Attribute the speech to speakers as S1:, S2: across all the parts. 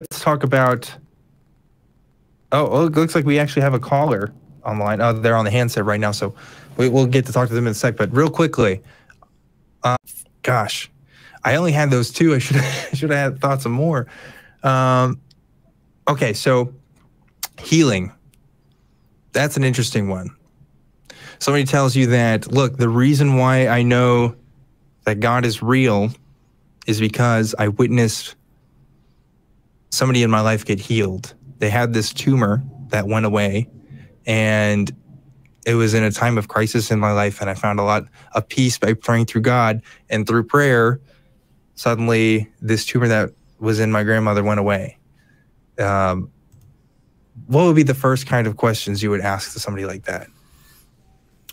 S1: let's talk about. Oh, it looks like we actually have a caller online. Oh, they're on the handset right now, so we'll get to talk to them in a sec. But real quickly, gosh, I only had those two. I should have had thoughts of more. Okay, so healing. That's an interesting one. Somebody tells you that, look, the reason why I know that God is real is because I witnessed somebody in my life get healed. They had this tumor that went away, and it was in a time of crisis in my life, and I found a lot of peace by praying through God, and through prayer, suddenly this tumor that was in my grandmother went away. What would be the first kind of questions you would ask to somebody like that?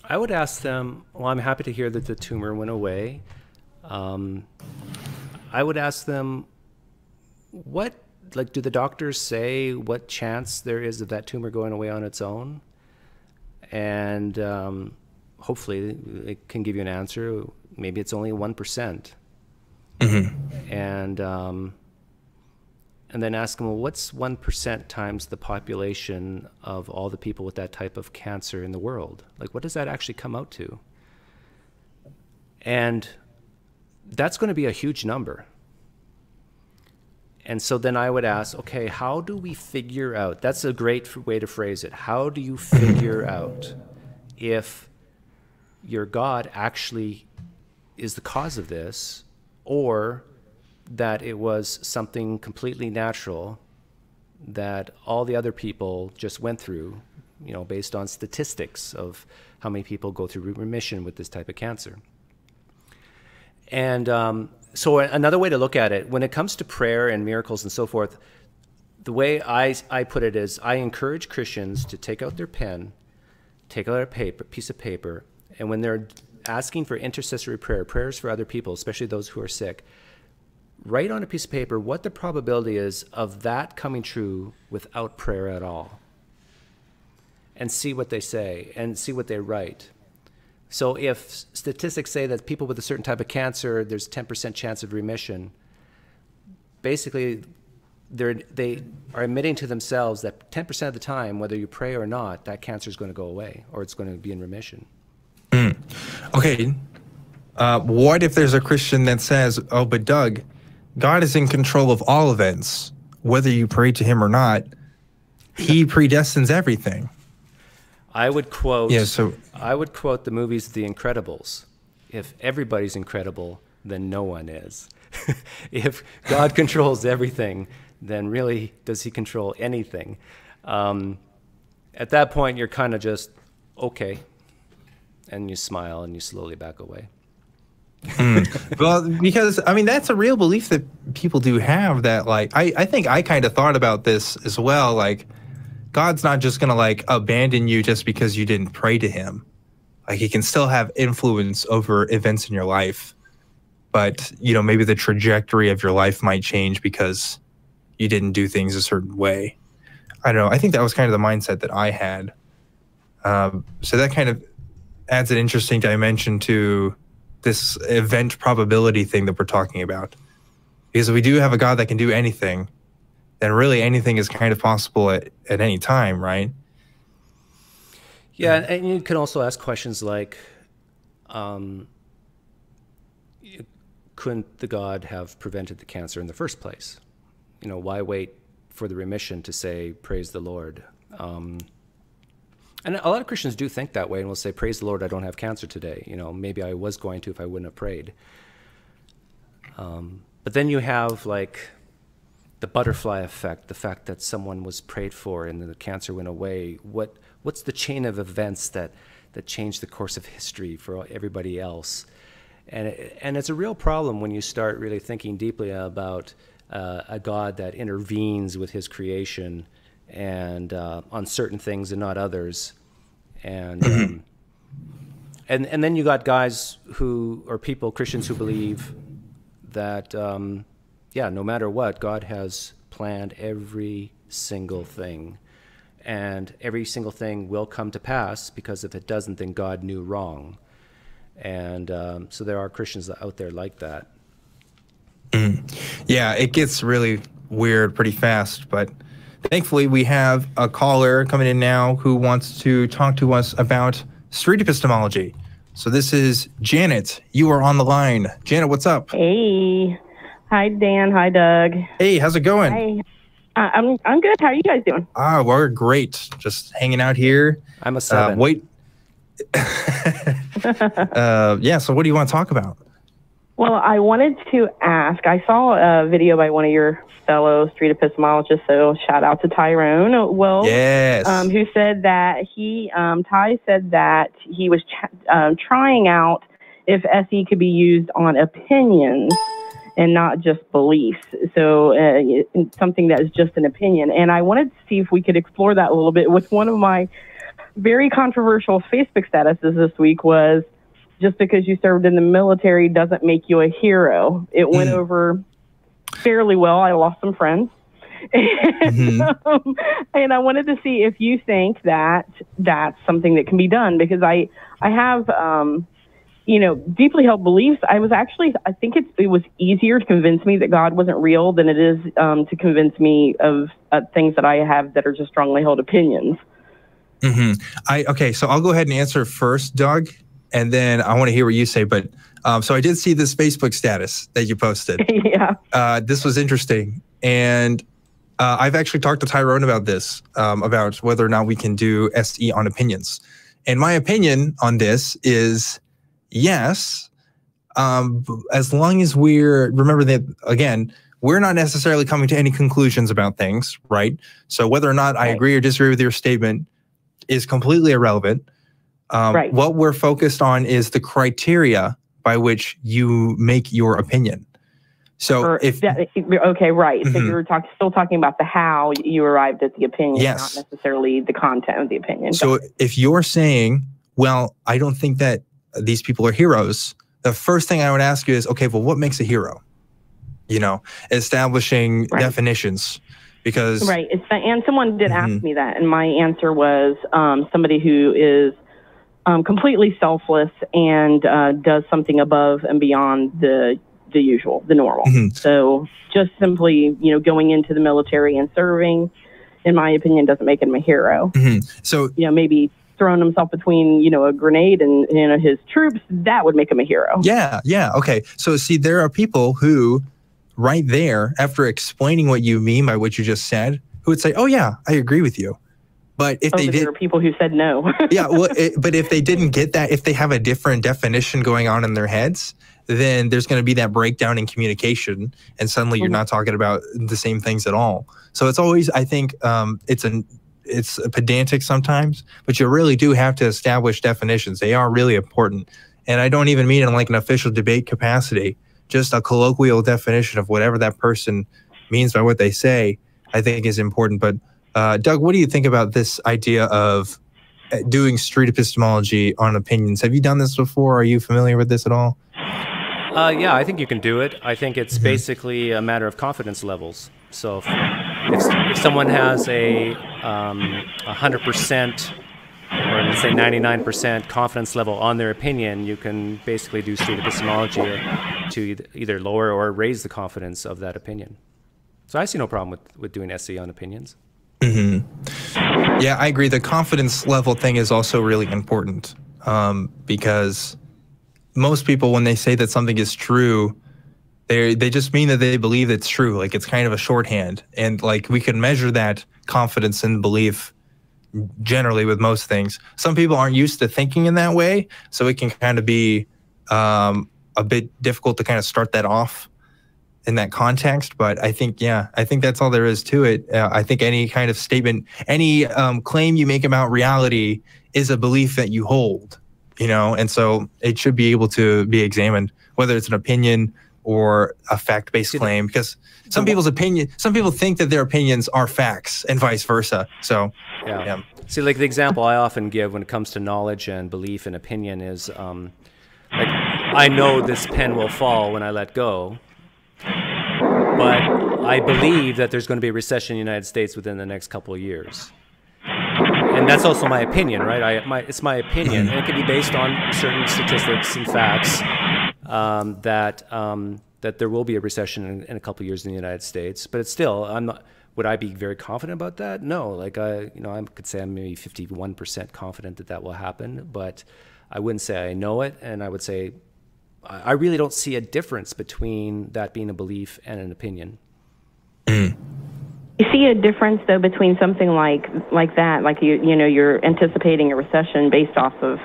S2: I would ask them, well, I'm happy to hear that the tumor went away. I would ask them, do the doctors say what chance there is of that tumor going away on its own? And hopefully it can give you an answer. Maybe it's only 1%. Mm-hmm. And then ask them, well, what's 1% times the population of all the people with that type of cancer in the world? Like, what does that actually come out to? And that's going to be a huge number. And so then I would ask, okay, how do we figure out, that's a great way to phrase it. How do you figure out if your God actually is the cause of this, or that it was something completely natural that all the other people just went through, you know, based on statistics of how many people go through remission with this type of cancer. And so another way to look at it, when it comes to prayer and miracles and so forth, the way I put it is, I encourage Christians to take out their pen, take out a piece of paper, and when they're asking for intercessory prayer, prayers for other people, especially those who are sick, write on a piece of paper what the probability is of that coming true without prayer at all. And see what they say and see what they write. So if statistics say that people with a certain type of cancer, there's 10% chance of remission, basically they are admitting to themselves that 10% of the time, whether you pray or not, that cancer is going to go away or it's going to be in remission.
S1: Okay. What if there's a Christian that says, oh, but Doug, God is in control of all events, whether you pray to him or not. He predestines everything.
S2: I would quote.
S1: Yeah, so
S2: I would quote the movies The Incredibles. If everybody's incredible, then no one is. If God controls everything, then really does he control anything? At that point, you're kind of just okay, and you smile and you slowly back away.
S1: Well, because I mean that's a real belief that people do have, that like I think I kind of thought about this as well, like God's not just gonna like abandon you just because you didn't pray to him. Like he can still have influence over events in your life, but you know, maybe the trajectory of your life might change because you didn't do things a certain way. I don't know, I think that was kind of the mindset that I had. So that kind of adds an interesting dimension to this event probability thing that we're talking about. Because if we do have a God that can do anything, then really anything is kind of possible at any time, right?
S2: Yeah, and you can also ask questions like, couldn't the God have prevented the cancer in the first place? You know, why wait for the remission to say, praise the Lord? And a lot of Christians do think that way and will say, praise the Lord, I don't have cancer today. You know, maybe I was going to if I wouldn't have prayed. But then you have like the butterfly effect, the fact that someone was prayed for and the cancer went away. What's the chain of events that changed the course of history for everybody else? And it's a real problem when you start really thinking deeply about a God that intervenes with his creation and on certain things and not others, and and then you got guys Christians who believe that no matter what, God has planned every single thing, and every single thing will come to pass, because if it doesn't, then God knew wrong. And so there are Christians out there like that.
S1: Yeah, it gets really weird pretty fast, but thankfully we have a caller coming in now who wants to talk to us about street epistemology. So this is Janet. You are on the line. Janet, what's up?
S3: Hey. Hi, Dan. Hi, Doug.
S1: Hey, how's it going?
S3: Hi. I'm good. How are you guys doing?
S1: We're great. Just hanging out here.
S2: I'm a 7.
S1: Wait. Yeah, so what do you want to talk about?
S3: Well, I wanted to ask, I saw a video by one of your fellow street epistemologists, so shout out to Tyrone. Well,
S1: yes.
S3: Who said that Ty said that he was trying out if SE could be used on opinions and not just beliefs. So something that is just an opinion. And I wanted to see if we could explore that a little bit with one of my very controversial Facebook statuses this week was, just because you served in the military doesn't make you a hero. It went over fairly well. I lost some friends. And, and I wanted to see if you think that that's something that can be done, because I have, deeply held beliefs. I think it was easier to convince me that God wasn't real than it is to convince me of things that I have that are just strongly held opinions.
S1: Okay, so I'll go ahead and answer first, Doug, and then I want to hear what you say. But so I did see this Facebook status that you posted.
S3: Yeah.
S1: This was interesting. And I've actually talked to Tyrone about this, about whether or not we can do SE on opinions. And my opinion on this is yes, as long as remember that, again, we're not necessarily coming to any conclusions about things, right? So whether or not I agree or disagree with your statement is completely irrelevant.
S3: Right.
S1: What we're focused on is the criteria by which you make your opinion. So
S3: okay, right. So you're still talking about the how you arrived at the opinion,
S1: yes,
S3: not necessarily the content of the opinion.
S1: So if you're saying, well, I don't think that these people are heroes, the first thing I would ask you is, okay, well, what makes a hero? Establishing definitions. Because
S3: and someone did ask me that, and my answer was somebody who is completely selfless and does something above and beyond the usual, the normal. So just simply, going into the military and serving, in my opinion, doesn't make him a hero. So maybe throwing himself between a grenade and his troops, that would make him a hero.
S1: Yeah. Okay. So see, there are people who, right there, after explaining what you mean by what you just said, who would say, "Oh yeah, I agree with you." But if they did,
S3: there are people who said no.
S1: Yeah, well, but if they didn't get that, if they have a different definition going on in their heads, then there's going to be that breakdown in communication, and suddenly you're not talking about the same things at all. So it's always, I think, it's pedantic sometimes, but you really do have to establish definitions. They are really important, and I don't even mean in like an official debate capacity. Just a colloquial definition of whatever that person means by what they say, I think is important. But Doug, what do you think about this idea of doing street epistemology on opinions? Have you done this before? Are you familiar with this at all?
S2: Yeah, I think you can do it. I think it's basically a matter of confidence levels. So if someone has a 100% or let's say 99% confidence level on their opinion, you can basically do street epistemology to either lower or raise the confidence of that opinion. So I see no problem with doing SE on opinions.
S1: Yeah, I agree. The confidence level thing is also really important because most people, when they say that something is true, they just mean that they believe it's true. Like it's kind of a shorthand, and like we can measure that confidence and belief generally with most things. Some people aren't used to thinking in that way, so it can kind of be a bit difficult to kind of start that off in that context. But I think, I think that's all there is to it. I think any kind of statement, any claim you make about reality is a belief that you hold, and so it should be able to be examined, whether it's an opinion or a fact-based claim, because some people think that their opinions are facts and vice versa. So, yeah.
S2: See, like the example I often give when it comes to knowledge and belief and opinion is, like, I know this pen will fall when I let go, but I believe that there's going to be a recession in the United States within the next couple of years. And that's also my opinion, right? It's my opinion, and it can be based on certain statistics and facts that that there will be a recession in a couple of years in the United States, but it's still, I'm not, would I be very confident about that? No, like I could say I'm maybe 51% confident that that will happen, but I wouldn't say I know it. And I would say, I really don't see a difference between that being a belief and an opinion.
S3: You see a difference though between something like that, like you're anticipating a recession based off of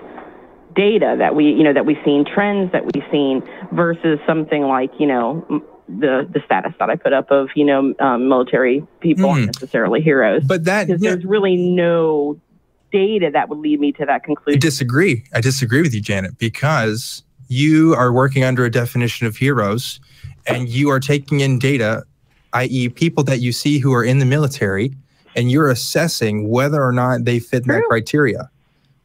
S3: data that we've seen, trends that we've seen, versus something like the status that I put up of military people aren't necessarily heroes.
S1: But
S3: because there's really no data that would lead me to that conclusion.
S1: I disagree with you, Janet, because you are working under a definition of heroes, and you are taking in data, i.e. people that you see who are in the military, and you're assessing whether or not they fit that criteria.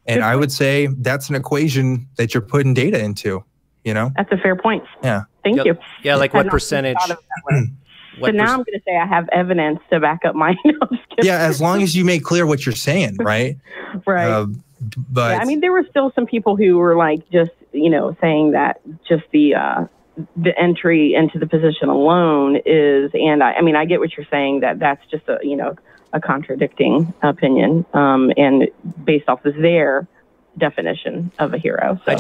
S1: And I would say that's an equation that you're putting data into, That's
S3: a fair point.
S1: Yeah.
S3: Thank you.
S2: Yeah, like what percentage?
S3: But now I'm going to say I have evidence to back up my...
S1: Yeah, as long as you make clear what you're saying, right?
S3: Right.
S1: But
S3: yeah, I mean, there were still some people who were like just, saying that just the entry into the position alone is, and I get what you're saying, that's just a contradicting opinion, and based off of their definition of a hero. So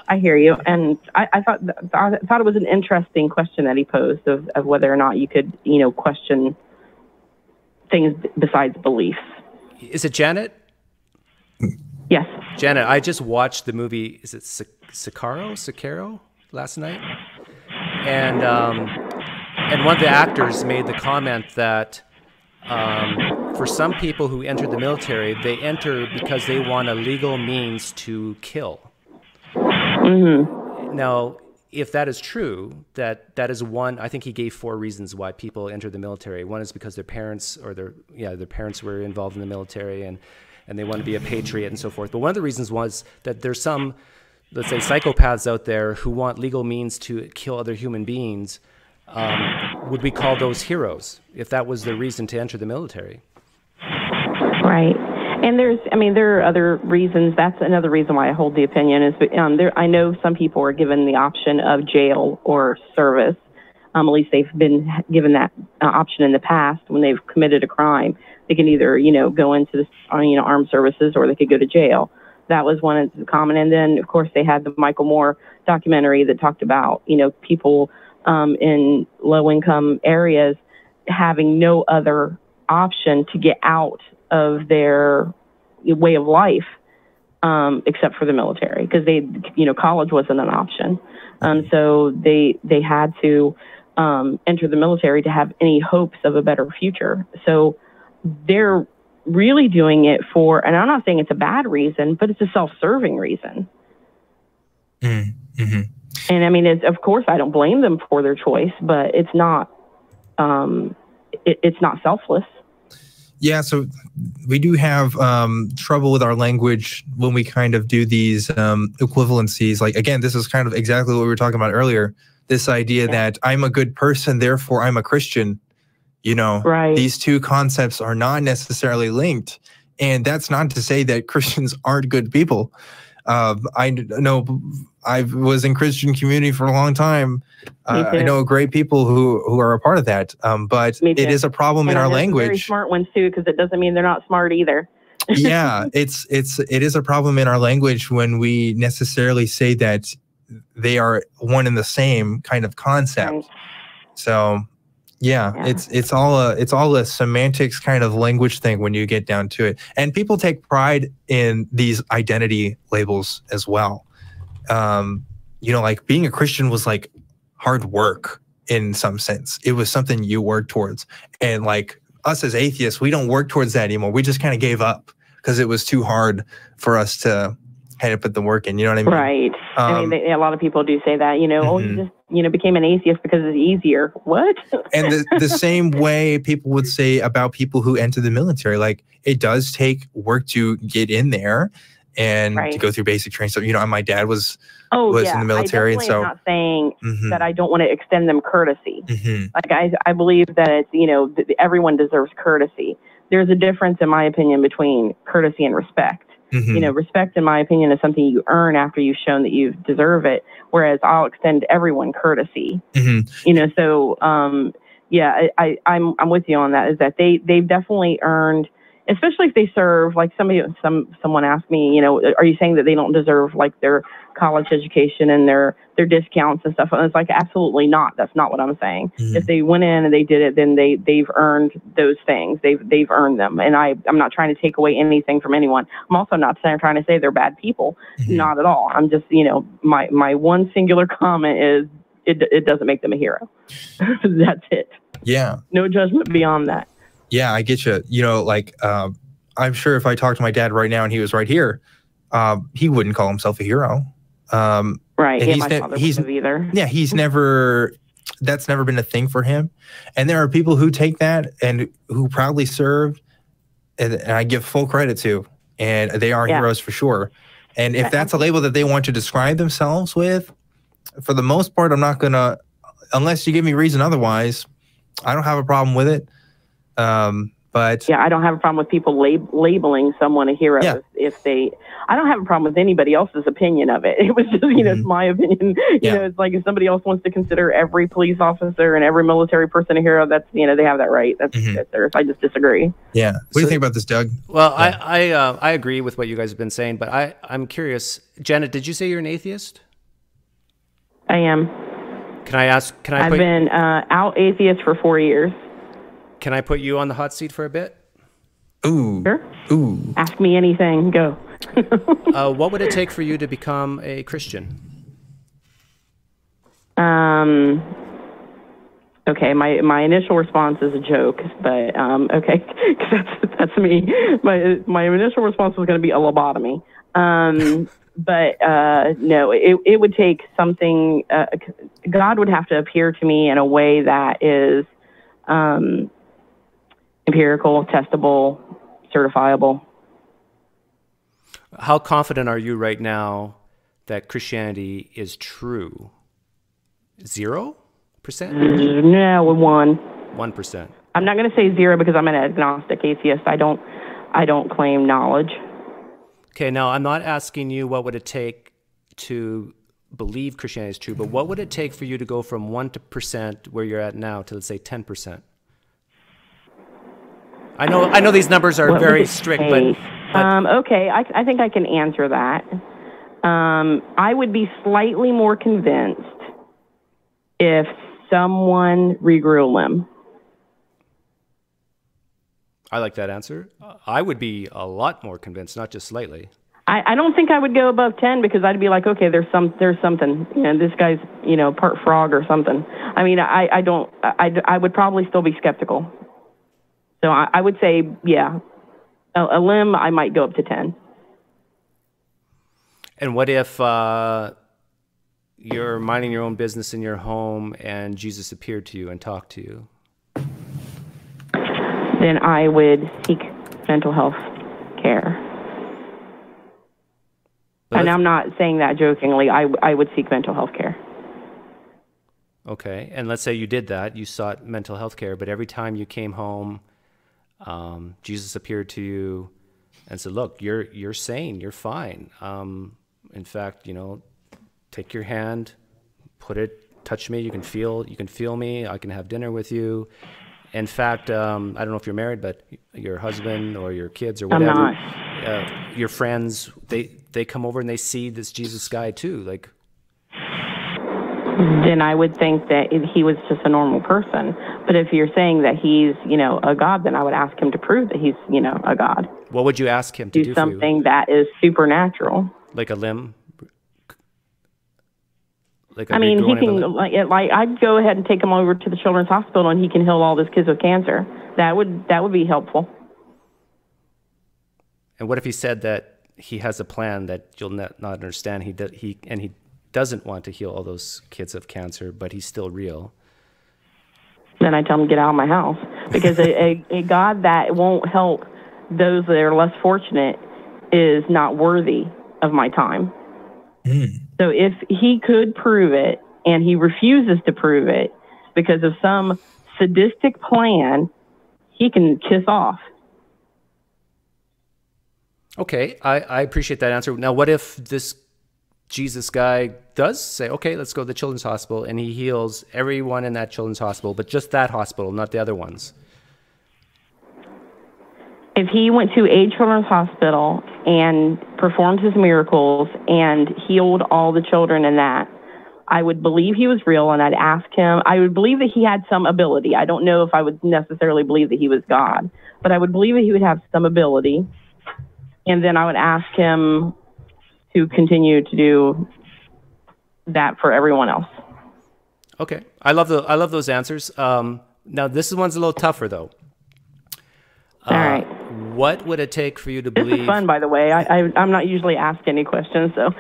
S3: I hear you, and I thought it was an interesting question that he posed of whether or not you could question things besides beliefs.
S2: Is it Janet?
S3: Yes,
S2: Janet. I just watched the movie. Is it Sicario last night? And one of the actors made the comment that for some people who enter the military, they enter because they want a legal means to kill.
S3: Mm-hmm.
S2: Now, if that is true, that is one. I think he gave 4 reasons why people enter the military. One is because their parents or their parents were involved in the military and they want to be a patriot and so forth. But one of the reasons was that there's some, let's say, psychopaths out there who want legal means to kill other human beings. Would we call those heroes if that was the reason to enter the military?
S3: Right. And there are other reasons. That's another reason why I hold the opinion is I know some people are given the option of jail or service. At least they've been given that option in the past when they've committed a crime. They can either, go into the, armed services, or they could go to jail. That was one of the common. And then, of course, they had the Michael Moore documentary that talked about, people in low-income areas having no other option to get out of their way of life except for the military, because college wasn't an option. So they had to enter the military to have any hopes of a better future. So they're really doing it for, and I'm not saying it's a bad reason, but it's a self-serving reason.
S1: Mm-hmm.
S3: And of course, I don't blame them for their choice, but it's not, it's not selfless.
S1: Yeah, so we do have trouble with our language when we kind of do these equivalencies. Like, again, this is kind of exactly what we were talking about earlier. This idea that I'm a good person, therefore I'm a Christian.
S3: Right.
S1: These two concepts are not necessarily linked. And that's not to say that Christians aren't good people. I know I was in Christian community for a long time. I know great people who are a part of that. But it is a problem in our language.
S3: Very smart ones too, because it doesn't mean they're not smart either.
S1: Yeah, it is a problem in our language when we necessarily say that they are one and the same kind of concept. Right. So yeah, it's all a semantics kind of language thing when you get down to it. And people take pride in these identity labels as well. Like being a Christian was like hard work in some sense. It was something you worked towards. And like us as atheists, we don't work towards that anymore. We just kind of gave up because it was too hard for us to kind of put the work in. You know what I mean?
S3: Right. A lot of people do say that, oh, you just, became an atheist because it's easier. What?
S1: And the same way people would say about people who enter the military, like it does take work to get in there and to go through basic training. So, my dad was in the military. And so
S3: I'm not saying that I don't want to extend them courtesy. Like I believe that it's, everyone deserves courtesy. There's a difference, in my opinion, between courtesy and respect. You know, respect, in my opinion, is something you earn after you've shown that you deserve it. Whereas I'll extend everyone courtesy. You know, so yeah, I'm with you on that. Is that they've definitely earned, especially if they serve, like someone asked me, you know, are you saying that they don't deserve like their college education and their discounts and stuff? And it's like, absolutely not. That's not what I'm saying. If they went in and they did it, then they've earned those things. They've earned them. And I'm not trying to take away anything from anyone. I'm also not trying to say they're bad people. Not at all. I'm just, you know, my one singular comment is it doesn't make them a hero. That's it.
S1: Yeah.
S3: No judgment beyond that.
S1: Yeah, I get you. You know, like, I'm sure if I talked to my dad right now and he was right here, he wouldn't call himself a hero.
S3: Right. Yeah, my father wouldn't either.
S1: Yeah, that's never been a thing for him. And there are people who take that and who proudly served, and I give full credit to, and they are heroes for sure. And if that's a label that they want to describe themselves with, for the most part, I'm not going to, unless you give me reason otherwise, I don't have a problem with it. But
S3: yeah, I don't have a problem with people labeling someone a hero I don't have a problem with anybody else's opinion of it. It was just, you know, it's my opinion. You know, it's like if somebody else wants to consider every police officer and every military person a hero, that's, you know, they have that right. That's theirs. I just disagree.
S1: Yeah. What do you think about this, Doug?
S2: Well, I agree with what you guys have been saying, but I'm curious. Janet, did you say you're an atheist?
S3: I am.
S2: Can I ask?
S3: I've been out atheist for 4 years.
S2: Can I put you on the hot seat for a bit?
S1: Ooh.
S3: Sure.
S1: Ooh.
S3: Ask me anything. Go.
S2: What would it take for you to become a Christian?
S3: Okay, my initial response is a joke, but okay, 'cause that's me. My initial response was going to be a lobotomy. But no, it would take something. God would have to appear to me in a way that is empirical, testable, certifiable.
S2: How confident are you right now that Christianity is true? 0%?
S3: No, 1.
S2: 1%.
S3: I'm not going to say 0 because I'm an agnostic atheist. I don't claim knowledge.
S2: Okay, now I'm not asking you what would it take to believe Christianity is true, but what would it take for you to go from 1% where you're at now to, let's say, 10%? I know these numbers are very strict, but
S3: okay, I think I can answer that. I would be slightly more convinced if someone regrew a limb.
S2: I like that answer. I would be a lot more convinced, not just slightly.
S3: I don't think I would go above 10 because I'd be like, okay, there's something. You know, this guy's, you know, part frog or something. I mean, I would probably still be skeptical. So I would say, yeah, a limb, I might go up to 10.
S2: And what if you're minding your own business in your home and Jesus appeared to you and talked to you?
S3: Then I would seek mental health care. And I'm not saying that jokingly. I would seek mental health care.
S2: Okay. And let's say you did that. You sought mental health care, but every time you came home, Jesus appeared to you and said, look, you're sane. You're fine. In fact, you know, take your hand, touch me. You can feel me. I can have dinner with you. In fact, I don't know if you're married, but your husband or your kids or whatever,
S3: I'm not.
S2: Your friends, they come over and they see this Jesus guy too. Like,
S3: then I would think that he was just a normal person. But if you're saying that he's, you know, a God, then I would ask him to prove that he's, you know, a God.
S2: What would you ask him to do for you?
S3: Something that is supernatural.
S2: Like a limb? Like
S3: I mean, he can, like I'd go ahead and take him over to the children's hospital and he can heal all those kids with cancer. That would be helpful.
S2: And what if he said that he has a plan that you'll not understand? He doesn't want to heal all those kids of cancer, but he's still real.
S3: Then I tell him to get out of my house, because a God that won't help those that are less fortunate is not worthy of my time. So if he could prove it and he refuses to prove it because of some sadistic plan, he can kiss off.
S2: Okay, I appreciate that answer. Now, what if this Jesus guy does say, okay, let's go to the children's hospital, and he heals everyone in that children's hospital, but just that hospital, not the other ones?
S3: If he went to a children's hospital and performed his miracles and healed all the children in that, I would believe he was real, and I'd ask him. I would believe that he had some ability. I don't know if I would necessarily believe that he was God, but I would believe that he would have some ability. And then I would ask him to continue to do that for everyone else.
S2: Okay, I love those answers. Now this one's a little tougher though.
S3: All right.
S2: What would it take for you to believe?
S3: This is fun, by the way. I'm not usually asked any questions, so.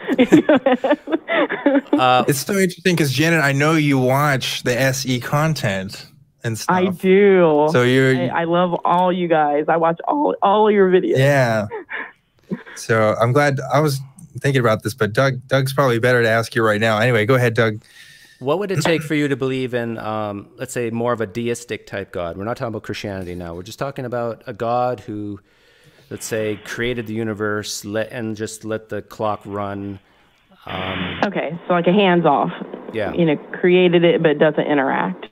S1: It's so interesting because Janet, I know you watch the SE content and stuff.
S3: I do.
S1: So
S3: I love all you guys. I watch all your videos.
S1: Yeah. So I'm glad. I was thinking about this, but Doug's probably better to ask you right now. Anyway, go ahead, Doug.
S2: What would it take for you to believe in, let's say, more of a deistic type God? We're not talking about Christianity now. We're just talking about a God who, let's say, created the universe and just let the clock run.
S3: Okay, so like a hands-off.
S2: Yeah.
S3: Created it but doesn't interact.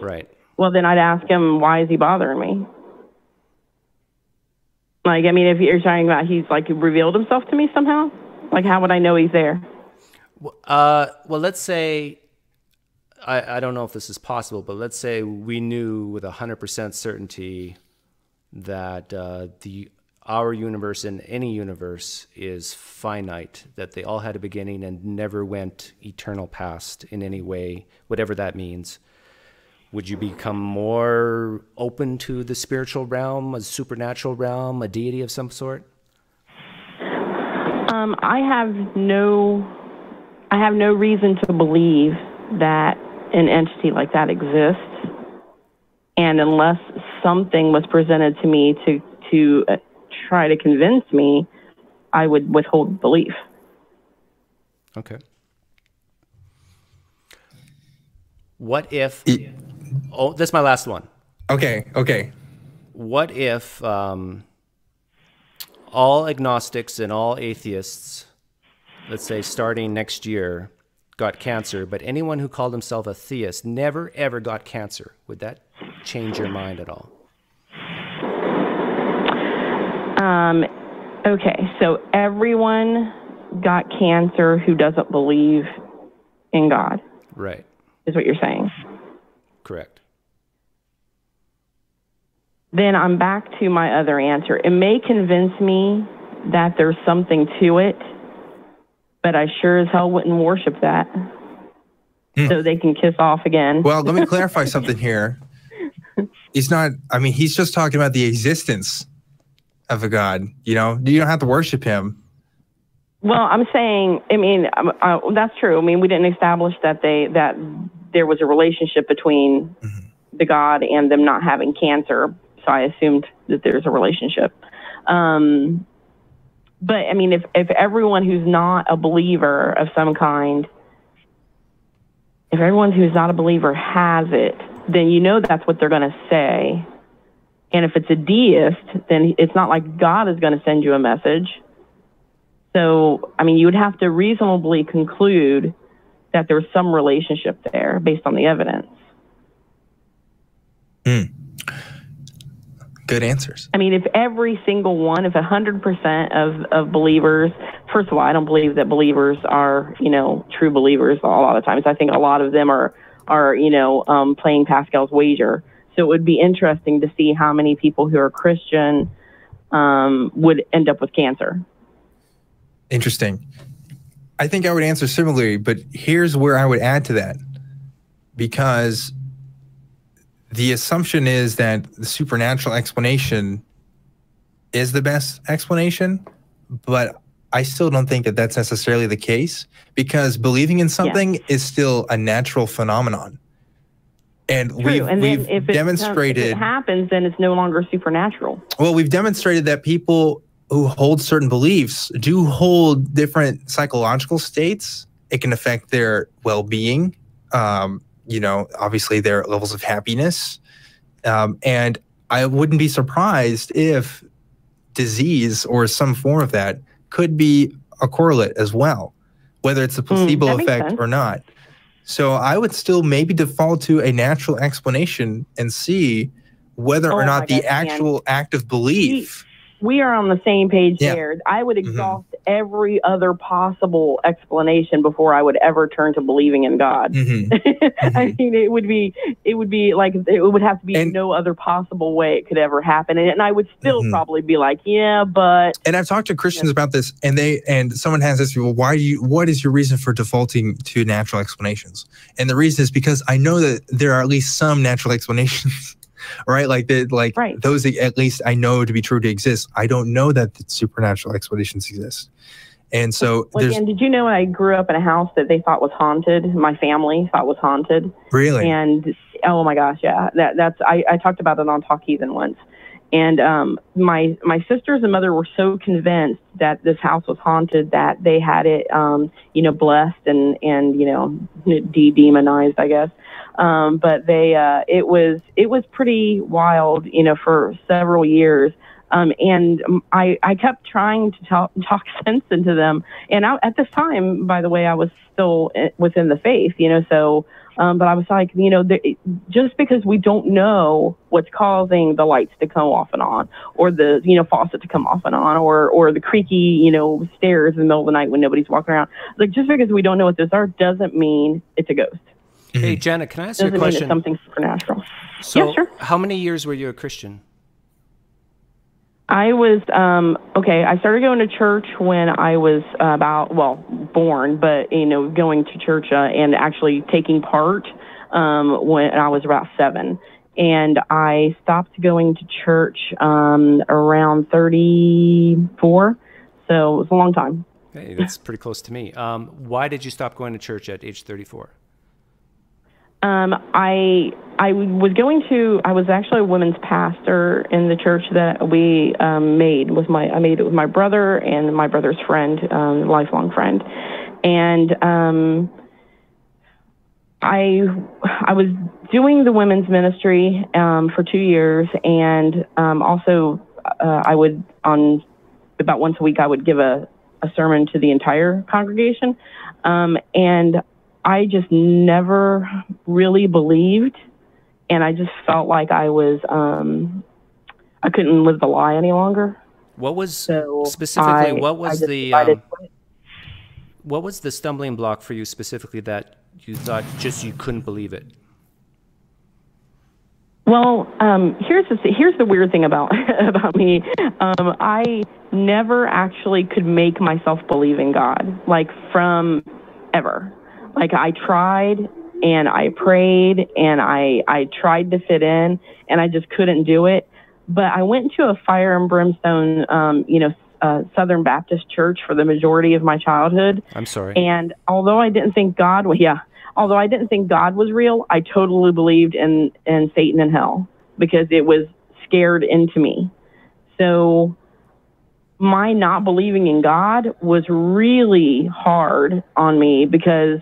S2: Right.
S3: Well, then I'd ask him, why is he bothering me? Like, I mean, if you're talking about he's like revealed himself to me somehow, like how would I know he's there?
S2: Well, let's say, I don't know if this is possible, but let's say we knew with 100% certainty that our universe and any universe is finite, that they all had a beginning and never went eternal past in any way, whatever that means. Would you become more open to the spiritual realm, a supernatural realm, a deity of some sort?
S3: I have no reason to believe that an entity like that exists, and unless something was presented to me to try to convince me, I would withhold belief.
S2: Okay. What if? Oh, that's my last one.
S1: Okay. Okay.
S2: What if all agnostics and all atheists, let's say starting next year, got cancer, but anyone who called himself a theist never ever got cancer? Would that change your mind at all?
S3: Okay, so everyone got cancer who doesn't believe in God.
S2: Right.
S3: Is what you're saying.
S2: Correct.
S3: Then I'm back to my other answer. It may convince me that there's something to it, but I sure as hell wouldn't worship that. So they can kiss off again.
S1: Well, let me clarify something here. He's not, I mean, he's just talking about the existence of a God. You don't have to worship him.
S3: Well, I'm saying, I mean, that's true. I mean, we didn't establish that there was a relationship between the God and them not having cancer. So I assumed that there's a relationship. But I mean, if everyone who's not a believer of some kind, if everyone who's not a believer has it, then that's what they're going to say. And if it's a deist, then it's not like God is going to send you a message. So, I mean, you would have to reasonably conclude that there's some relationship there based on the evidence.
S1: Good answers.
S3: I mean, if every single one, if 100% of believers, first of all, I don't believe that believers are, true believers a lot of times. I think a lot of them are playing Pascal's wager. So it would be interesting to see how many people who are Christian would end up with cancer.
S1: Interesting. I think I would answer similarly, but here's where I would add to that. Because the assumption is that the supernatural explanation is the best explanation, but I still don't think that that's necessarily the case, because believing in something is still a natural phenomenon. And we've demonstrated
S3: if it happens, then it's no longer supernatural.
S1: Well, we've demonstrated that people who hold certain beliefs do hold different psychological states. It can affect their well-being, obviously their levels of happiness. And I wouldn't be surprised if disease or some form of that could be a correlate as well, whether it's a placebo effect or not. So I would still maybe default to a natural explanation and see whether or not the actual act of belief.
S3: We are on the same page there. I would exhaust every other possible explanation before I would ever turn to believing in God. I mean, it would be like, it would have to be no other possible way it could ever happen. And I would still probably be like, yeah, but.
S1: And I've talked to Christians about this, and someone has asked me, well, what is your reason for defaulting to natural explanations? And the reason is because I know that there are at least some natural explanations. Right, like those that at least I know to be true to exist. I don't know that the supernatural explanations exist, and so.
S3: Well, again, did you know I grew up in a house that they thought was haunted? My family thought was haunted.
S1: Really?
S3: And oh my gosh, yeah, that's I talked about it on Talk Heathen once, and my sisters and mother were so convinced that this house was haunted that they had it, blessed and de-demonized, I guess. But it was pretty wild, for several years. And I kept trying to talk sense into them. And at this time, by the way, I was still within the faith, so, but I was like, just because we don't know what's causing the lights to come off and on, or the, faucet to come off and on, or the creaky, stairs in the middle of the night when nobody's walking around. Like, just because we don't know what those are doesn't mean it's a ghost.
S2: Hey, Janet, can I ask you a question?
S3: Doesn't mean it's something supernatural.
S2: So,
S3: yeah, sure.
S2: How many years were you a Christian?
S3: I was, I started going to church when I was born, but, going to church and actually taking part when I was about 7. And I stopped going to church around 34, so it was a long time.
S2: Hey, that's pretty close to me. Why did you stop going to church at age 34?
S3: I was actually a women's pastor in the church that we made with my brother and my brother's friend, lifelong friend. And I was doing the women's ministry for 2 years, and also I would, on about once a week, I would give a sermon to the entire congregation. And I just never really believed, and I just felt like I couldn't live the lie any longer.
S2: What was what was the stumbling block for you specifically that you thought just you couldn't believe it?
S3: Well, here's the weird thing about me. I never actually could make myself believe in God, like from ever. Like, I tried and I prayed and I tried to fit in, and I just couldn't do it. But I went to a fire and brimstone, Southern Baptist church for the majority of my childhood.
S2: I'm sorry.
S3: And although I didn't think God was real, I totally believed in Satan and hell because it was scared into me. So my not believing in God was really hard on me because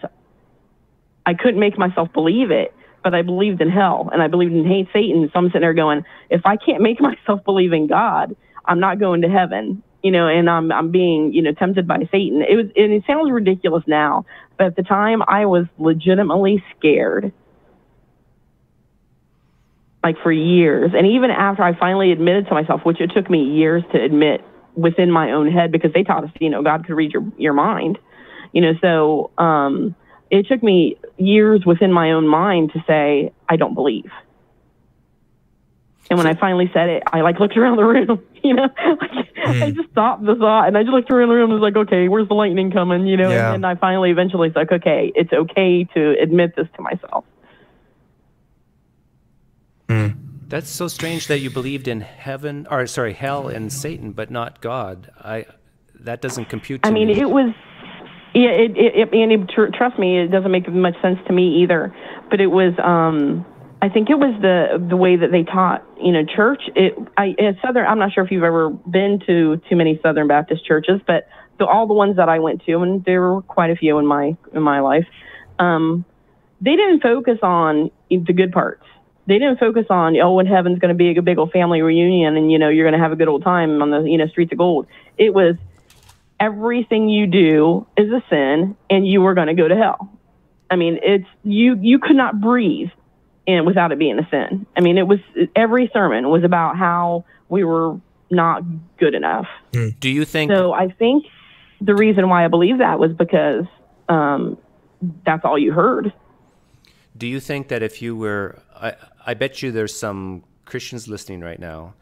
S3: I couldn't make myself believe it, but I believed in hell and I believed in Satan. So I'm sitting there going, if I can't make myself believe in God, I'm not going to heaven, and I'm being, tempted by Satan. It sounds ridiculous now, but at the time I was legitimately scared, like for years. And even after I finally admitted to myself, which it took me years to admit within my own head, because they taught us, God could read your mind, so, it took me years within my own mind to say, I don't believe. And when I finally said it, I looked around the room, I just stopped the thought and I just looked around the room and was like, okay, where's the lightning coming? Yeah. And I finally eventually was like, okay, it's okay to admit this to myself.
S2: That's so strange that you believed in hell and Satan, but not God. That doesn't compute to me.
S3: It was, yeah, trust me, it doesn't make much sense to me either. But it was, I think it was the way that they taught, church. I'm not sure if you've ever been to too many Southern Baptist churches, but all the ones that I went to, and there were quite a few in my life, they didn't focus on the good parts. they didn't focus on, oh, when heaven's going to be a big old family reunion and, you're going to have a good old time on the, streets of gold. It was everything you do is a sin and you are going to go to hell. I mean, you could not breathe without it being a sin. I mean, every sermon was about how we were not good enough.
S2: Do you think?
S3: So I think the reason why I believe that was because that's all you heard.
S2: Do you think that if you were, I bet you there's some Christians listening right now.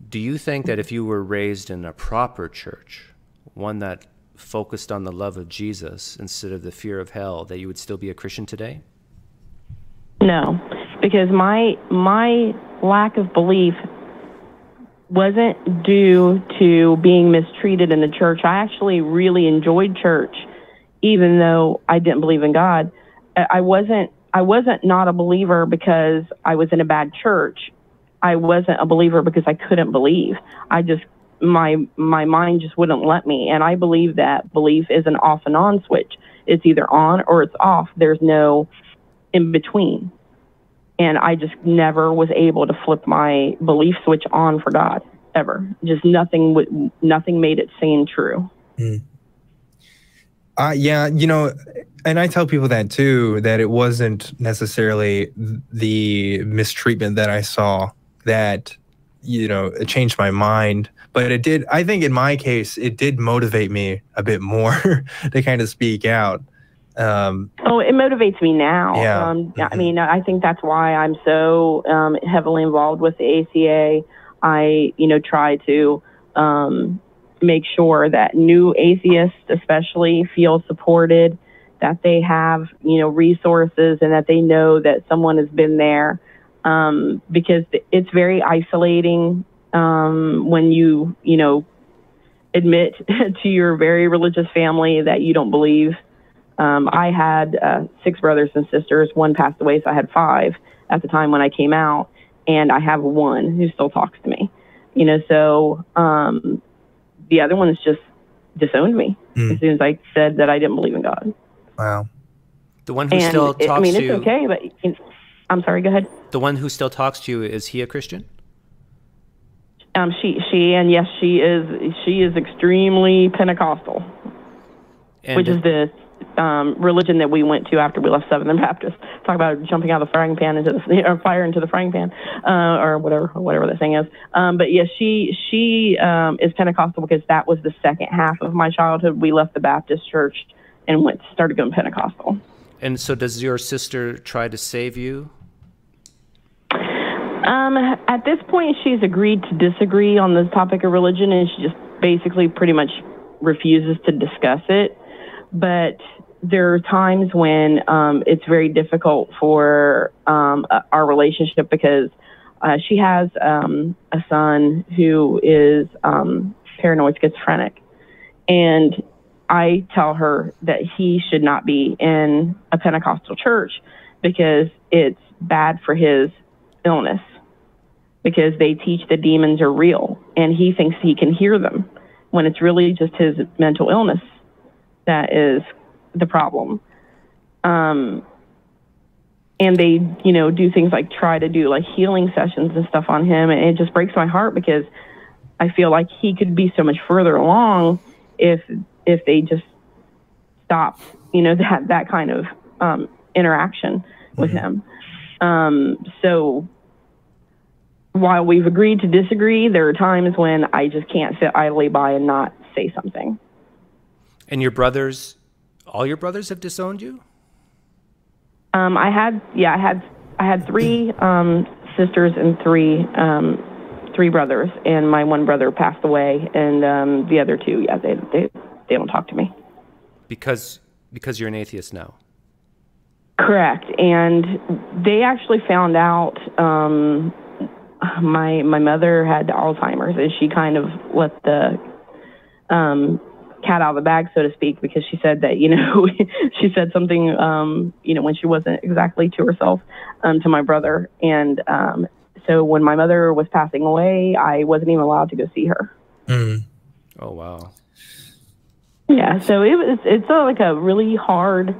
S2: Do you think that if you were raised in a proper church, one that focused on the love of Jesus instead of the fear of hell, that you would still be a Christian today?
S3: No, because my lack of belief wasn't due to being mistreated in the church. I actually really enjoyed church, even though I didn't believe in God. I wasn't not a believer because I was in a bad church. I wasn't a believer because I couldn't believe. My mind just wouldn't let me. And I believe that belief is an off and on switch. It's either on or it's off. There's no in between. And I just never was able to flip my belief switch on for God, ever. Just nothing made it seem true.
S1: Yeah, and I tell people that too, that it wasn't necessarily the mistreatment that I saw that, it changed my mind. But it did, I think in my case, it did motivate me a bit more to kind of speak out.
S3: It motivates me now.
S1: Yeah.
S3: I mean, I think that's why I'm so heavily involved with the ACA. I, try to make sure that new atheists especially feel supported, that they have, resources, and that they know that someone has been there, because it's very isolating when you admit to your very religious family that you don't believe. I had 6 brothers and sisters. One passed away, so I had 5 at the time when I came out, and I have one who still talks to me. So the other ones just disowned me as soon as I said that I didn't believe in God.
S1: Wow.
S2: The one who still talks to you... I mean,
S3: it's okay, but... I'm sorry, go ahead.
S2: The one who still talks to you, is he a Christian?
S3: She and yes, she is extremely Pentecostal, which is the religion that we went to after we left Southern Baptist. Talk about jumping out of the frying pan into the fire into the frying pan, or whatever that thing is. But yes, she is Pentecostal because that was the second half of my childhood. We left the Baptist church and started going Pentecostal. And
S2: so, does your sister try to save you?
S3: At this point, she's agreed to disagree on the topic of religion, and she just basically pretty much refuses to discuss it. But there are times when it's very difficult for our relationship because she has a son who is paranoid schizophrenic. And I tell her that he should not be in a Pentecostal church because it's bad for his illness, because they teach the demons are real and he thinks he can hear them when it's really just his mental illness that is the problem. And they, do things like try to do like healing sessions and stuff on him. And it just breaks my heart because I feel like he could be so much further along if they just stopped, that kind of interaction with him. So while we've agreed to disagree, there are times when I just can't sit idly by and not say something.
S2: And your brothers, all your brothers have disowned you?
S3: I had 3 sisters and 3 brothers, and my one brother passed away, and the other 2, they don't talk to me. Because
S2: you're an atheist now?
S3: Correct. And they actually found out my mother had Alzheimer's, and she kind of let the cat out of the bag, so to speak, because she said that, she said something, when she wasn't exactly to herself, to my brother. And so when my mother was passing away, I wasn't even allowed to go see her.
S2: Oh, wow.
S3: Yeah, so it's like a really hard,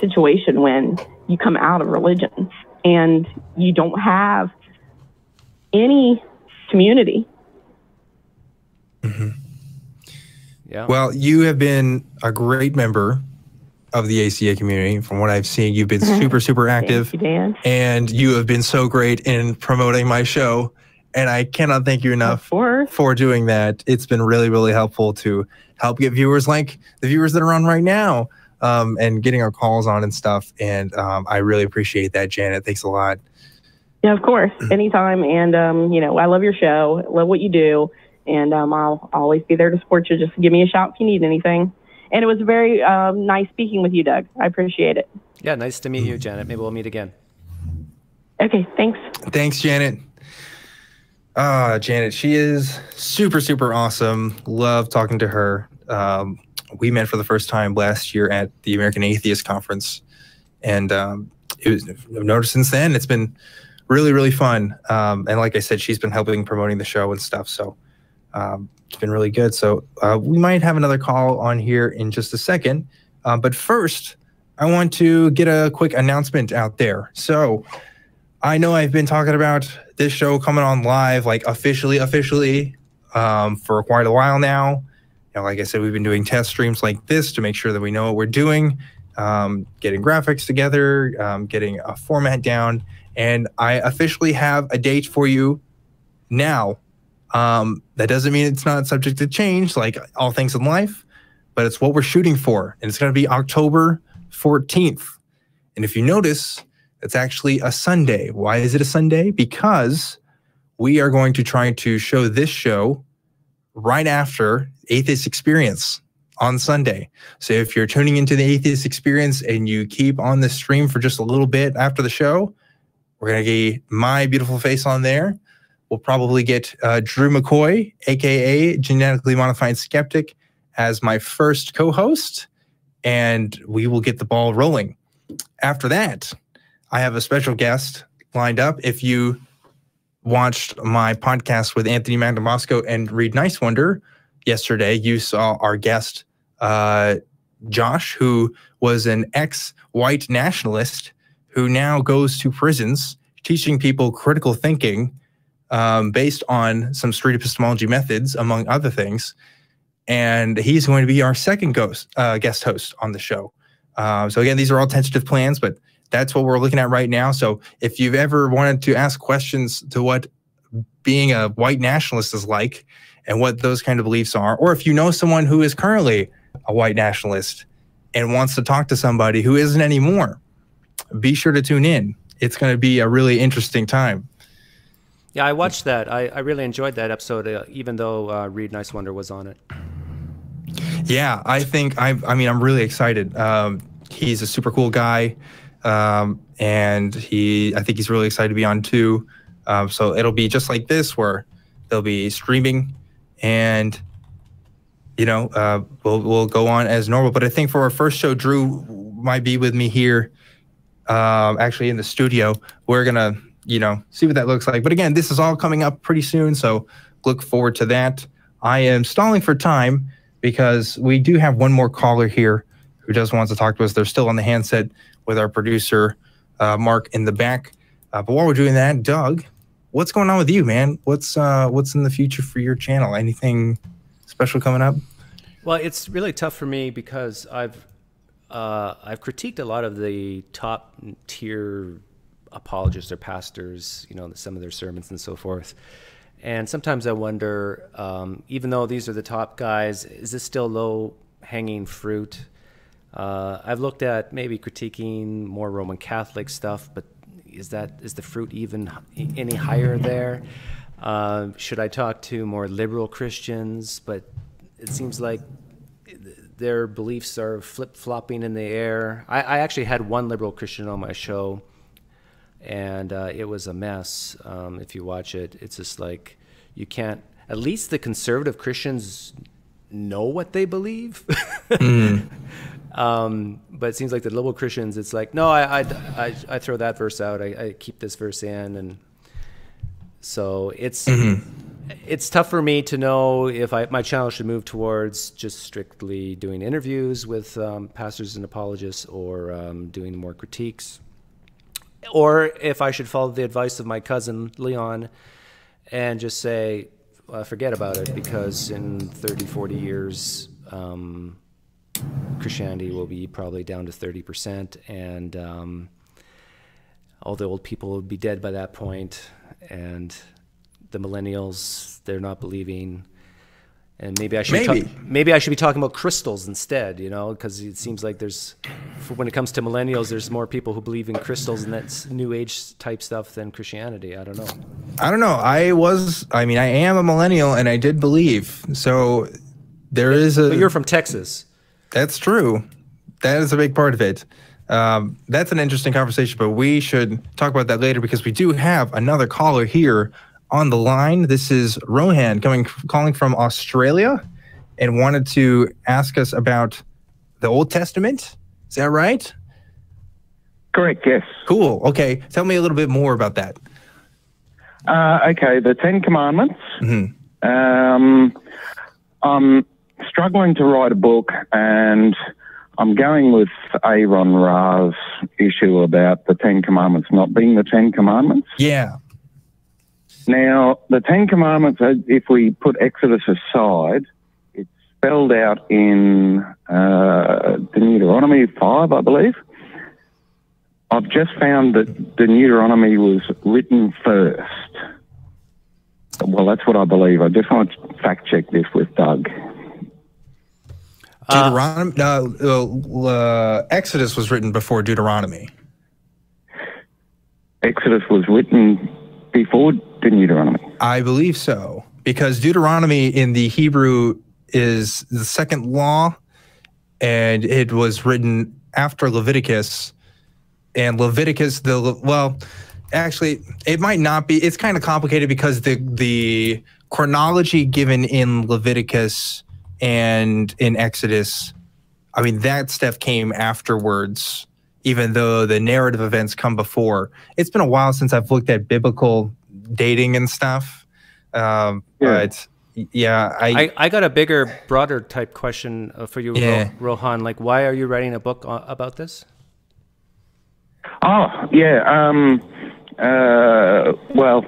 S3: situation when you come out of religion and you don't have any community.
S1: Mm-hmm.
S2: Yeah.
S1: Well, you have been a great member of the ACA community. From what I've seen, you've been super, super active.
S3: Thank you, Dan.
S1: And you have been so great in promoting my show. And I cannot thank you enough for doing that. It's been really, really helpful to help get viewers like the viewers that are on right now, and getting our calls on and stuff. And I really appreciate that, Janet. Thanks a lot.
S3: Yeah, of course. Anytime. And, you know, I love your show. Love what you do. And I'll always be there to support you. Just give me a shout if you need anything. And it was very nice speaking with you, Doug. I appreciate it.
S2: Yeah, nice to meet you, Janet. Maybe we'll meet again.
S3: Okay, thanks.
S1: Thanks, Janet. Janet, she is super, super awesome. Love talking to her. We met for the first time last year at the American Atheist Conference. And I've noticed since then, it's been really, really fun. And like I said, she's been helping promoting the show and stuff. So it's been really good. So we might have another call on here in just a second. But first, I want to get a quick announcement out there. So I know I've been talking about this show coming on live, like officially, for quite a while now. You know, like I said, we've been doing test streams like this to make sure that we know what we're doing, getting graphics together, getting a format down. And I officially have a date for you now. That doesn't mean it's not subject to change, like all things in life, but it's what we're shooting for. And it's going to be October 14th. And if you notice, it's actually a Sunday. Why is it a Sunday? Because we are going to try to show this show right after Atheist Experience on Sunday. So if you're tuning into the Atheist Experience and you keep on the stream for just a little bit after the show, we're going to get my beautiful face on there. We'll probably get Drew McCoy, a.k.a. Genetically Modified Skeptic, as my first co-host, and we will get the ball rolling. After that, I have a special guest lined up. If you watched my podcast with Anthony Magnabosco and Reed Nicewonder yesterday, you saw our guest, Josh, who was an ex-white nationalist who now goes to prisons teaching people critical thinking based on some street epistemology methods, among other things. And he's going to be our second guest host on the show. So again, these are all tentative plans, but that's what we're looking at right now. So if you've ever wanted to ask questions to what being a white nationalist is like and what those kind of beliefs are, or if you know someone who is currently a white nationalist and wants to talk to somebody who isn't anymore, be sure to tune in. It's going to be a really interesting time.
S2: Yeah, I watched that. I really enjoyed that episode, even though Reed Nicewonder was on it.
S1: Yeah, I think I'm really excited. He's a super cool guy. And I think he's really excited to be on too. So it'll be just like this, where they'll be streaming, and we'll go on as normal. But I think for our first show, Drew might be with me here, actually in the studio. We're gonna see what that looks like. But again, this is all coming up pretty soon, so look forward to that. I am stalling for time because we do have one more caller here who does want to talk to us. They're still on the handset with our producer, Mark, in the back. But while we're doing that, Doug, what's going on with you, man? What's in the future for your channel? Anything special coming up?
S2: Well, it's really tough for me because I've critiqued a lot of the top tier apologists or pastors, some of their sermons and so forth. And sometimes I wonder, even though these are the top guys, is this still low-hanging fruit? I've looked at maybe critiquing more Roman Catholic stuff, but is the fruit even any higher there? Should I talk to more liberal Christians? But it seems like their beliefs are flip-flopping in the air. I actually had one liberal Christian on my show, and it was a mess. If you watch it, it's just like you can't. At least the conservative Christians know what they believe. But it seems like the liberal Christians, it's like, no, I throw that verse out. I keep this verse in, and so it's tough for me to know if my channel should move towards just strictly doing interviews with pastors and apologists, or doing more critiques. or if I should follow the advice of my cousin Leon and just say, forget about it, because in 30, 40 years, Christianity will be probably down to 30%, and all the old people will be dead by that point, and the millennials, they're not believing. And maybe I should be talking about crystals instead, you know, because it seems like when it comes to millennials, there's more people who believe in crystals and that's New Age type stuff than Christianity. I don't know. I am a millennial and I did believe. So there is a.
S1: But
S2: you're from Texas.
S1: That's true. That is a big part of it. That's an interesting conversation, but we should talk about that later because we do have another caller here on the line. This is Rohan calling from Australia and wanted to ask us about the Old Testament. Is that right?
S4: Correct, yes.
S1: Cool. Okay. Tell me a little bit more about that.
S4: Okay, the Ten Commandments. I'm struggling to write a book, and I'm going with Aaron Ra's issue about the Ten Commandments not being the Ten Commandments.
S1: Yeah.
S4: Now, the Ten Commandments, if we put Exodus aside, it's spelled out in Deuteronomy 5, I believe. I've just found that the Deuteronomy was written first. Well, that's what I believe. I just want to fact-check this with Doug.
S1: Exodus was written before Deuteronomy.
S4: Exodus was written before Deuteronomy?
S1: I believe so, because Deuteronomy in the Hebrew is the second law, and it was written after Leviticus. And Leviticus, actually, it might not be. It's kind of complicated because the chronology given in Leviticus and in Exodus, I mean, that stuff came afterwards, even though the narrative events come before. It's been a while since I've looked at biblical dating and stuff. But yeah,
S2: I got a bigger, broader type question for you, Rohan. Like, why are you writing a book about this?
S4: Oh, yeah. Well,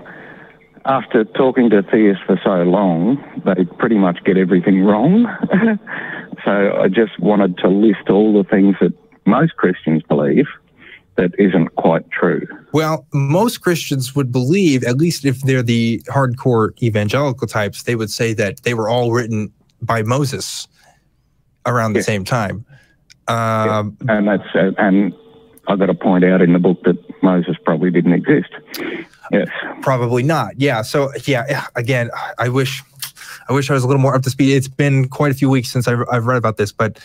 S4: after talking to theists for so long, they pretty much get everything wrong. So I just wanted to list all the things that most Christians believe that isn't quite true.
S1: Well, most Christians would believe, at least if they're the hardcore evangelical types, they would say that they were all written by Moses around the same time.
S4: And I've got to point out in the book that Moses probably didn't exist. Yes.
S1: Probably not. Yeah. So yeah, again, I wish I was a little more up to speed. It's been quite a few weeks since I've read about this, but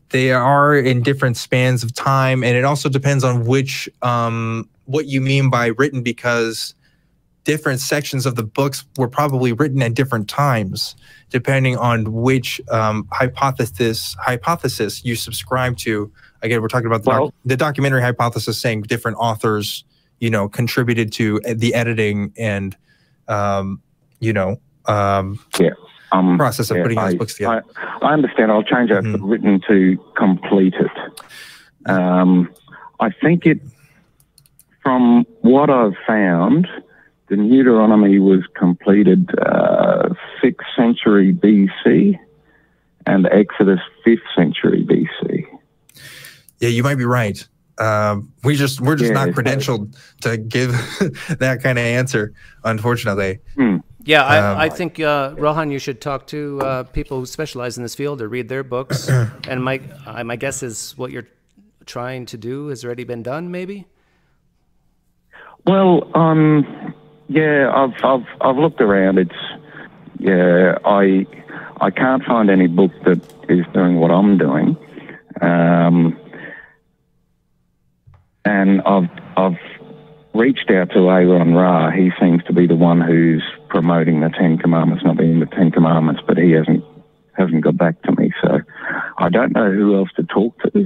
S1: they are in different spans of time, and it also depends on which what you mean by written, because different sections of the books were probably written at different times, depending on which hypothesis you subscribe to. Again, we're talking about the documentary hypothesis, saying different authors, you know, contributed to the editing and process of putting those books together.
S4: I understand. I'll change that from written to completed. I think from what I've found, the Deuteronomy was completed 6th century BC and Exodus 5th century BC.
S1: Yeah, you might be right. We're just not credentialed to give that kind of answer, unfortunately.
S2: Yeah, I think, Rohan, you should talk to people who specialize in this field or read their books. And my guess is what you're trying to do has already been done, maybe?
S4: Well, I've looked around. I can't find any book that is doing what I'm doing. And I've reached out to Aaron Ra. He seems to be the one who's promoting the Ten Commandments not being the Ten Commandments, but he hasn't got back to me. So I don't know who else to talk to.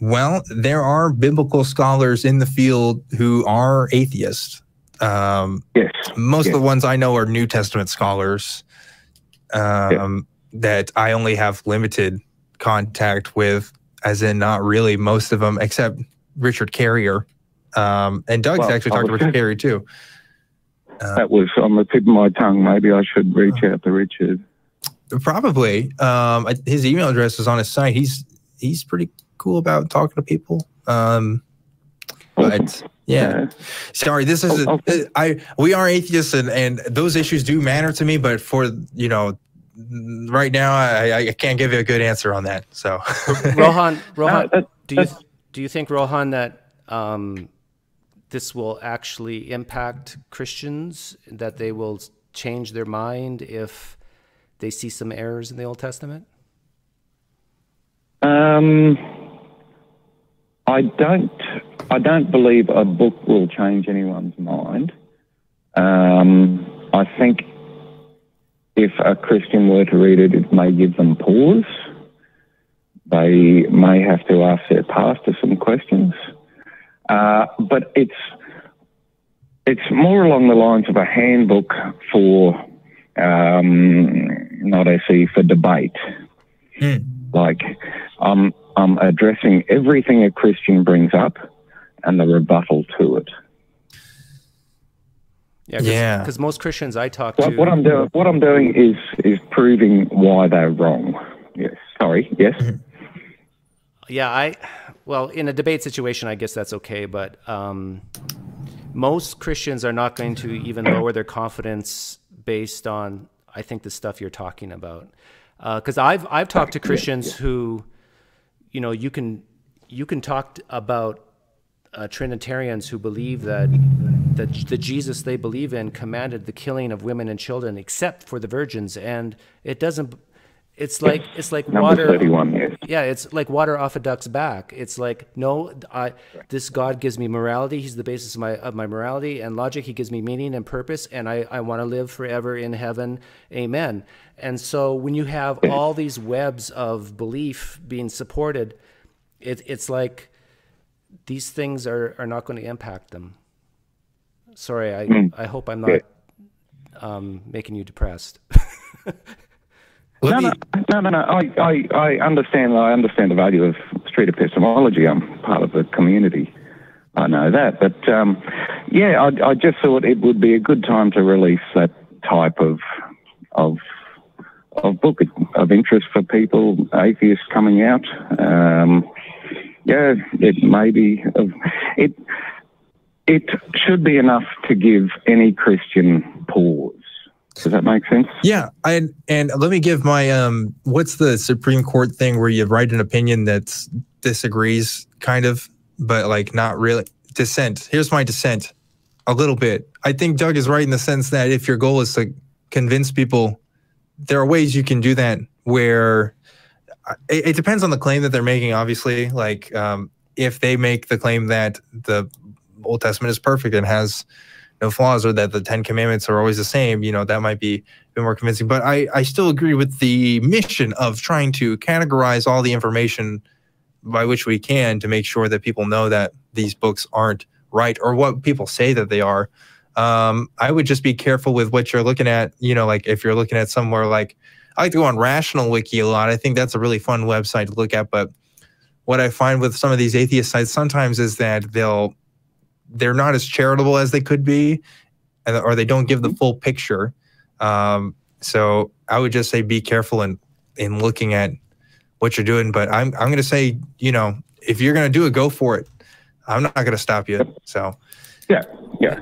S1: Well, there are biblical scholars in the field who are atheists. Most of the ones I know are New Testament scholars that I only have limited contact with, as in not really most of them, except Richard Carrier, and Doug's actually talked to Richard Carrier too.
S4: That was on the tip of my tongue. Maybe I should reach out to Richard.
S1: Probably. His email address is on his site. He's pretty cool about talking to people. But yeah, sorry, this is we are atheists, and those issues do matter to me. But for right now, I can't give you a good answer on that. So,
S2: Rohan, do you think, Rohan, that this will actually impact Christians, that they will change their mind if they see some errors in the Old Testament?
S4: I don't believe a book will change anyone's mind. I think if a Christian were to read it, it may give them pause. They may have to ask their pastor some questions. But it's more along the lines of a handbook for, not SE, for debate. Like, I'm addressing everything a Christian brings up and the rebuttal to it.
S2: Yeah, because most Christians I talk to,
S4: what I'm doing is proving why they're wrong. Yes. Sorry. Yes.
S2: Yeah, well, in a debate situation, I guess that's okay, but most Christians are not going to even lower their confidence based on, I think, the stuff you're talking about. Because I've talked to Christians who, you can talk about Trinitarians who believe that the Jesus they believe in commanded the killing of women and children except for the virgins, and it doesn't. It's like water.
S4: 31, yes.
S2: Yeah, it's like water off a duck's back. It's like, no, this God gives me morality. He's the basis of my morality and logic. He gives me meaning and purpose, and I want to live forever in heaven. Amen. And so when you have all these webs of belief being supported, it's like these things are not going to impact them. Sorry, I hope I'm not making you depressed.
S4: No. I understand. I understand the value of street epistemology. I'm part of the community. I know that, but I just thought it would be a good time to release that type of book of interest for people, atheists coming out. It may be. It should be enough to give any Christian pause. Does that make sense?
S1: Yeah, and let me give my what's the Supreme Court thing where you write an opinion that disagrees, kind of, but like not really. Dissent. Here's my dissent, a little bit. I think Doug is right in the sense that if your goal is to convince people, there are ways you can do that where it depends on the claim that they're making, obviously. Like if they make the claim that the Old Testament is perfect and has no flaws, or that the 10 Commandments are always the same, that might be a bit more convincing. But I still agree with the mission of trying to categorize all the information by which we can to make sure that people know that these books aren't right or what people say that they are. I would just be careful with what you're looking at. Like if you're looking at somewhere like, I like to go on Rational Wiki a lot. I think that's a really fun website to look at. But what I find with some of these atheist sites sometimes is that they're not as charitable as they could be, or they don't give the full picture. So I would just say be careful in looking at what you're doing. But I'm going to say, if you're going to do it, go for it. I'm not going to stop you. So
S4: yeah.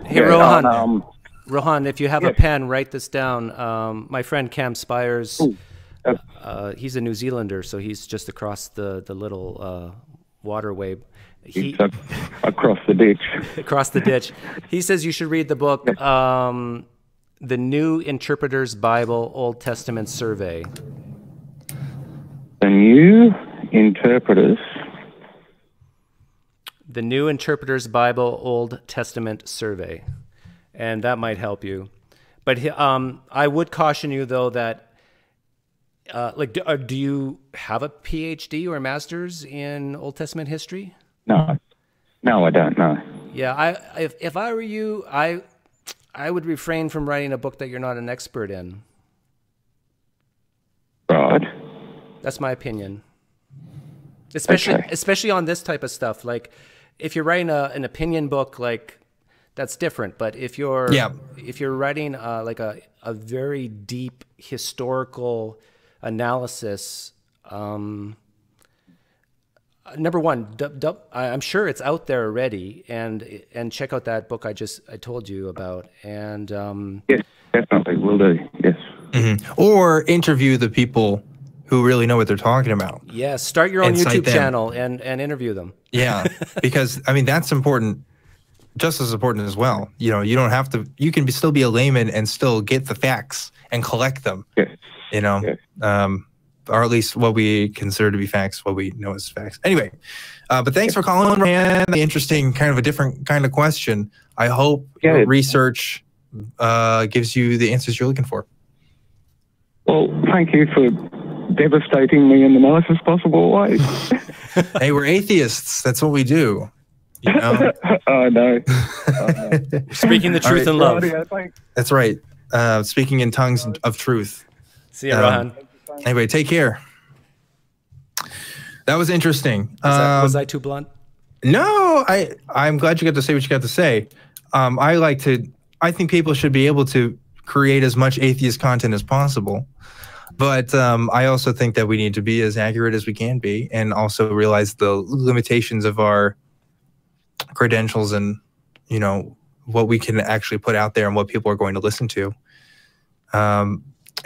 S2: Hey, Rohan, Rohan, if you have a pen, write this down. My friend Cam Spires, he's a New Zealander, so he's just across the little waterway. He's
S4: across the ditch.
S2: Across the ditch. He says you should read the book, The New Interpreter's Bible Old Testament Survey.
S4: The New Interpreter's?
S2: The New Interpreter's Bible Old Testament Survey. And that might help you. But I would caution you, though, that do you have a PhD or a master's in Old Testament history?
S4: No, I don't know.
S2: Yeah, if I were you, I would refrain from writing a book that you're not an expert in.
S4: Right.
S2: That's my opinion. Especially on this type of stuff. Like, if you're writing an opinion book, like that's different. But if you're writing like a very deep historical analysis, number one, I'm sure it's out there already, and check out that book I told you about, and
S4: yes, definitely will do. Yes,
S1: or interview the people who really know what they're talking about.
S2: Yeah, start your own YouTube channel and interview them.
S1: Yeah, because I mean that's important, just as important as well. You know, you don't have to. You can still be a layman and still get the facts and collect them.
S4: Yes.
S1: You know, or at least what we consider to be facts, what we know as facts. Anyway, but thanks for calling, man. Interesting, kind of a different kind of question. I hope your research gives you the answers you're looking for.
S4: Well, thank you for devastating me in the nicest possible way.
S1: Hey, we're atheists. That's what we do. You know?
S4: I know.
S2: Speaking the truth in love.
S1: That's right. Speaking in tongues of truth.
S2: See you, Rohan.
S1: Anyway, take care. That was interesting.
S2: Was I too blunt?
S1: No, I'm glad you got to say what you got to say. I think people should be able to create as much atheist content as possible. But I also think that we need to be as accurate as we can be, and also realize the limitations of our credentials and, you know, what we can actually put out there and what people are going to listen to.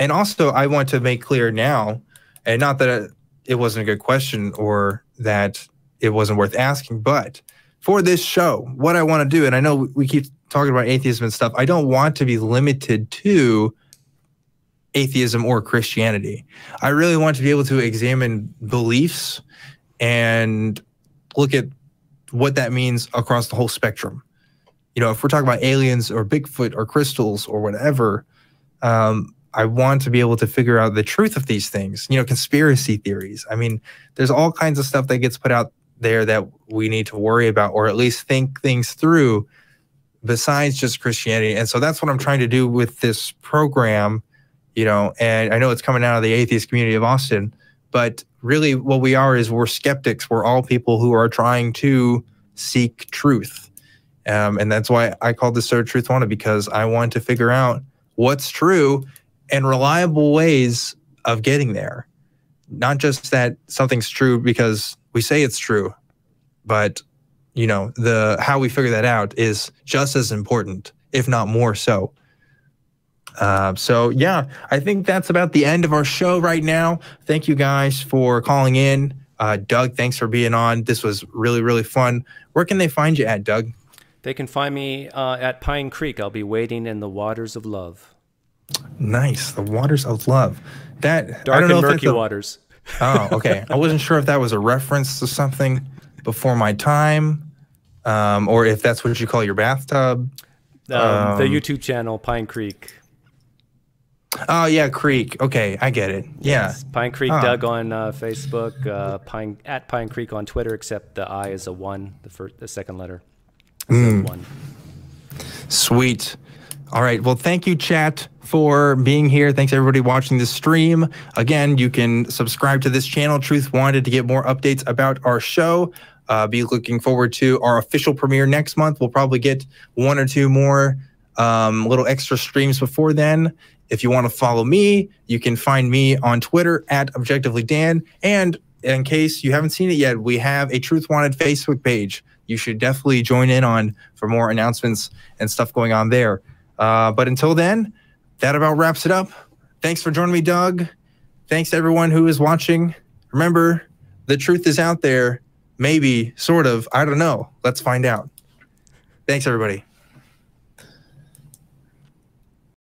S1: And also, I want to make clear now, and not that it wasn't a good question or that it wasn't worth asking, but for this show, what I want to do, and I know we keep talking about atheism and stuff, I don't want to be limited to atheism or Christianity. I really want to be able to examine beliefs and look at what that means across the whole spectrum. You know, if we're talking about aliens or Bigfoot or crystals or whatever, I want to be able to figure out the truth of these things. You know, conspiracy theories. I mean, there's all kinds of stuff that gets put out there that we need to worry about, or at least think things through besides just Christianity. And so that's what I'm trying to do with this program. You know, and I know it's coming out of the atheist community of Austin, but really what we are is we're skeptics. We're all people who are trying to seek truth. And that's why I called this show Truth Wanted, because I want to figure out what's true and reliable ways of getting there. Not just that something's true because we say it's true, but, you know, how we figure that out is just as important, if not more so. So yeah, I think that's about the end of our show right now. Thank you guys for calling in. Doug, thanks for being on. This was really, really fun. Where can they find you at, Doug?
S2: They can find me at PineCreek. I'll be wading in the waters of love.
S1: Nice. The waters of love. That
S2: dark and murky waters.
S1: Oh, okay. I wasn't sure if that was a reference to something before my time, or if that's what you call your bathtub.
S2: The YouTube channel, PineCreek.
S1: Oh yeah, Creek. Okay, I get it. Yeah,
S2: yes. PineCreek Doug on Facebook, at PineCreek on Twitter, except the I is a 1, the second letter. Is a 1.
S1: Sweet. All right. Well, thank you, chat, for being here. Thanks everybody watching this stream. Again, you can subscribe to this channel, Truth Wanted, to get more updates about our show. Be looking forward to our official premiere next month. We'll probably get 1 or 2 more little extra streams before then. If you want to follow me, you can find me on Twitter at ObjectivelyDan. And in case you haven't seen it yet, we have a Truth Wanted Facebook page. You should definitely join in on for more announcements and stuff going on there. But until then, that about wraps it up. Thanks for joining me, Doug. Thanks to everyone who is watching. Remember, the truth is out there. Maybe, sort of. I don't know. Let's find out. Thanks, everybody.